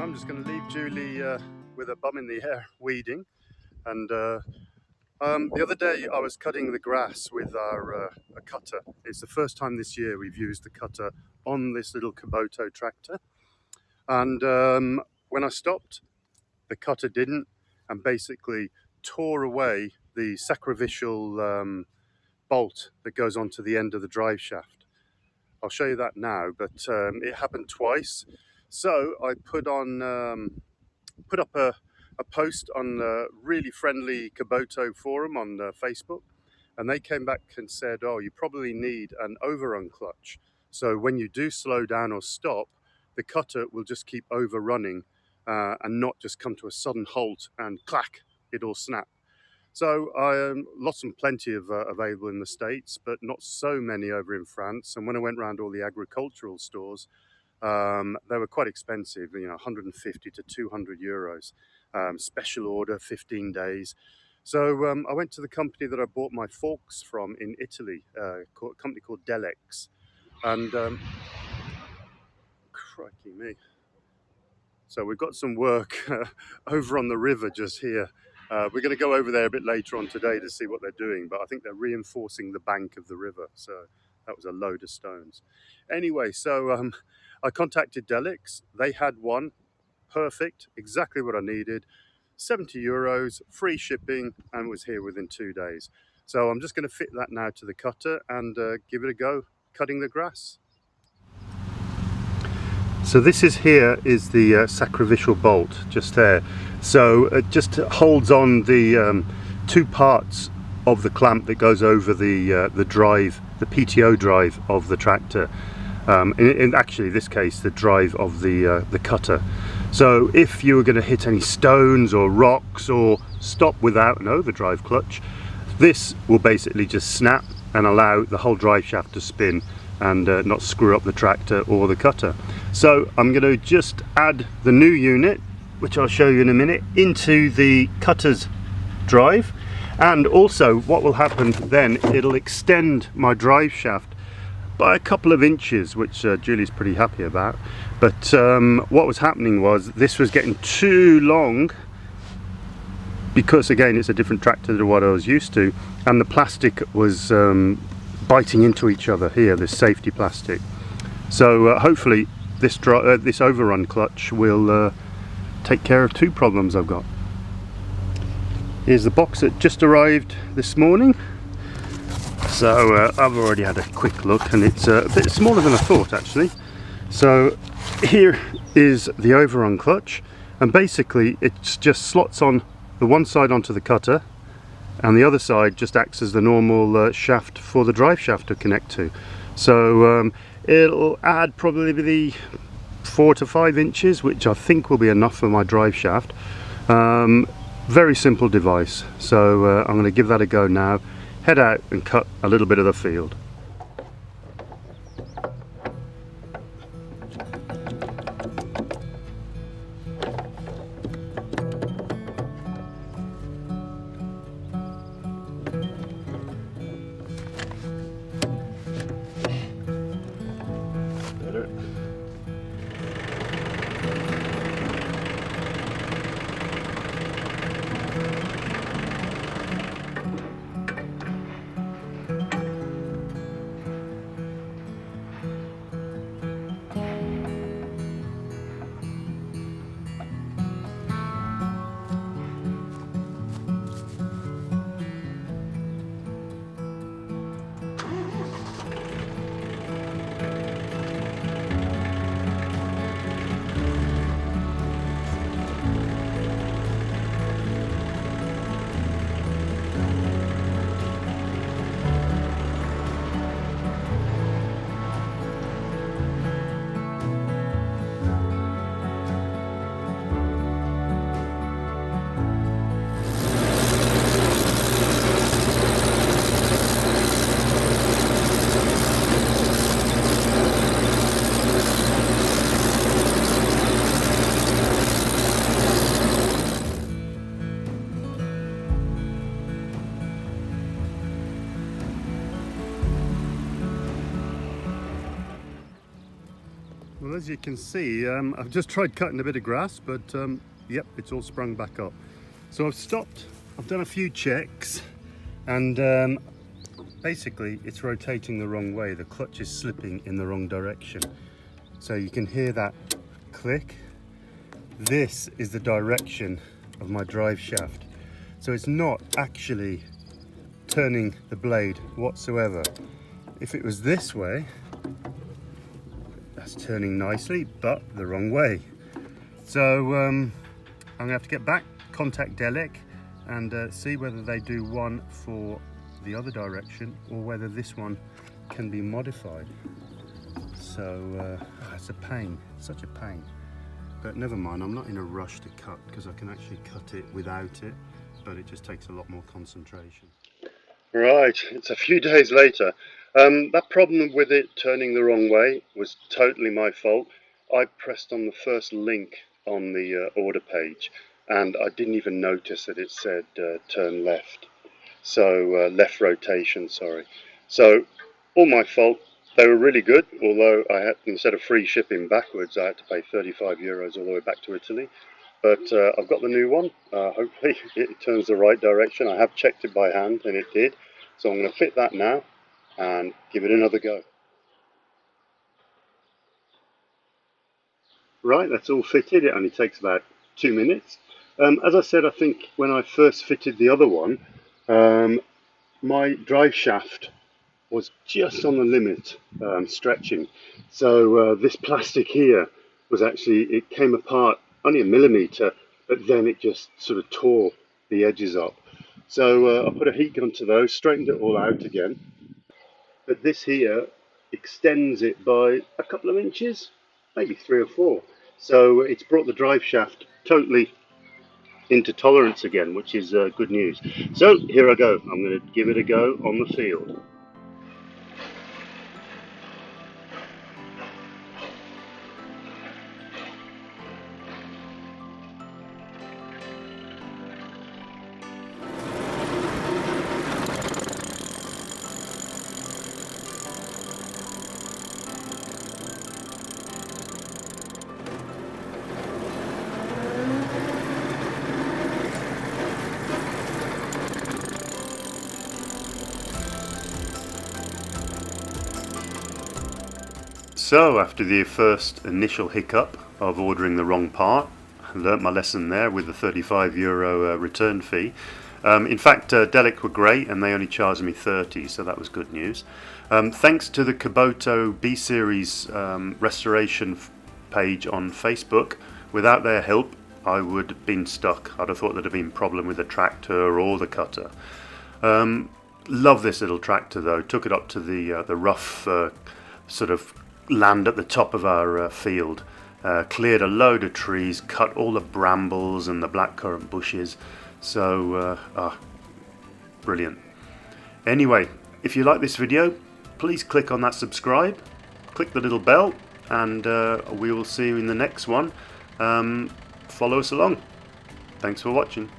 I'm just going to leave Julie with a bum in the air weeding. And the other day I was cutting the grass with a cutter. It's the first time this year we've used the cutter on this little Kubota tractor. And when I stopped, the cutter didn't, and basically tore away the sacrificial bolt that goes onto the end of the drive shaft. I'll show you that now, but it happened twice. So I put up a post on the really friendly Kubota forum on Facebook, and they came back and said, oh, you probably need an overrun clutch. So when you do slow down or stop, the cutter will just keep overrunning and not just come to a sudden halt and clack, it'll snap. So lots and plenty of available in the States, but not so many over in France. And when I went around all the agricultural stores, they were quite expensive, 150 to 200 euros. Special order, 15 days. So I went to the company that I bought my forks from in Italy, a company called DELEKS. And crikey me. So we've got some work over on the river just here. We're going to go over there a bit later on today to see what they're doing, but I think they're reinforcing the bank of the river. So that was a load of stones. Anyway, so I contacted DELEKS. They had one, perfect, exactly what I needed. 70 euros, free shipping, and was here within 2 days. So I'm just going to fit that now to the cutter and give it a go cutting the grass. So this is the sacrificial bolt just there. So it just holds on the two parts of the clamp that goes over the drive, the PTO drive of the tractor. In actually this case, the drive of the cutter. So if you were going to hit any stones or rocks or stop without an overdrive clutch, this will basically just snap and allow the whole drive shaft to spin and not screw up the tractor or the cutter. So I'm going to just add the new unit, which I'll show you in a minute, into the cutter's drive. And also what will happen then, it'll extend my drive shaft by a couple of inches, which Julie's pretty happy about. But what was happening was this was getting too long, because again it's a different tractor than what I was used to, and the plastic was biting into each other here, this safety plastic. So hopefully this overrun clutch will take care of two problems I've got. Here's the box that just arrived this morning. So I've already had a quick look, and it's a bit smaller than I thought actually. So here is the overrun clutch, and basically it just slots on the one side onto the cutter, and the other side just acts as the normal shaft for the drive shaft to connect to. So it'll add probably the 4 to 5 inches, which I think will be enough for my drive shaft. Very simple device. So I'm going to give that a go now, head out and cut a little bit of the field. Well, as you can see, I've just tried cutting a bit of grass, but yep, it's all sprung back up. So I've stopped, I've done a few checks, and basically it's rotating the wrong way. The clutch is slipping in the wrong direction. So you can hear that click. This is the direction of my drive shaft. So it's not actually turning the blade whatsoever. If it was this way, that's turning nicely, but the wrong way. So I'm gonna have to get back, contact DELEKS, and see whether they do one for the other direction or whether this one can be modified. So it's a pain, such a pain. But never mind, I'm not in a rush to cut because I can actually cut it without it, but it just takes a lot more concentration. Right, it's a few days later. That problem with it turning the wrong way was totally my fault. I pressed on the first link on the order page and I didn't even notice that it said turn left. So left rotation, sorry. So all my fault. They were really good, although I had, instead of free shipping backwards, I had to pay 35 euros all the way back to Italy. But I've got the new one. Hopefully it turns the right direction. I have checked it by hand and it did. So I'm going to fit that now and give it another go. Right, that's all fitted. It only takes about 2 minutes. As I said, I think when I first fitted the other one, my drive shaft was just on the limit, stretching. So this plastic here was actually, it came apart only a millimetre, but then it just sort of tore the edges up. So I put a heat gun to those, straightened it all out again. But this here extends it by a couple of inches, maybe 3 or 4. So it's brought the drive shaft totally into tolerance again, which is good news. So here I go, I'm going to give it a go on the field. So after the first initial hiccup of ordering the wrong part, I learnt my lesson there with the 35 euro return fee. In fact, DELEKS were great and they only charged me 30, so that was good news. Thanks to the Kubota B series restoration page on Facebook. Without their help, I would have been stuck. I'd have thought there'd have been a problem with the tractor or the cutter. Love this little tractor though. Took it up to the rough sort of land at the top of our field, cleared a load of trees, cut all the brambles and the blackcurrant bushes. So brilliant. Anyway, if you like this video, please click on that subscribe, click the little bell, and we will see you in the next one. Follow us along. Thanks for watching.